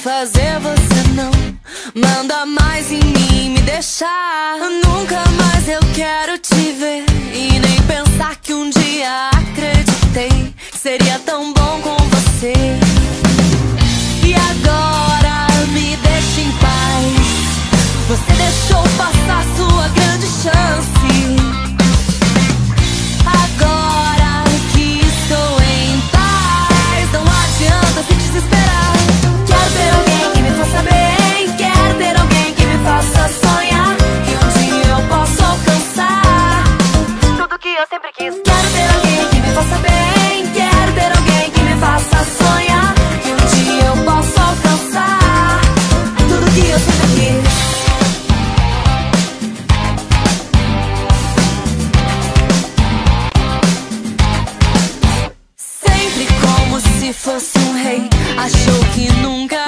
fazer, você não manda mais em mim me deixar. Nunca mais eu quero te ver e nem pensar que um dia acreditei que seria tão bom com você. E agora me deixa em paz. Você deixou passar sua grande chance. Agora que estou em paz, não adianta se desesperar. Quero ter alguém que me faça bem, quero ter alguém que me faça sonhar, que um dia eu possa alcançar tudo que eu sempre quis. Quero ter alguém que me faça bem, quero ter alguém que me faça sonhar, que um dia eu possa alcançar tudo que eu sempre quis. Se fosse um rei, achou que nunca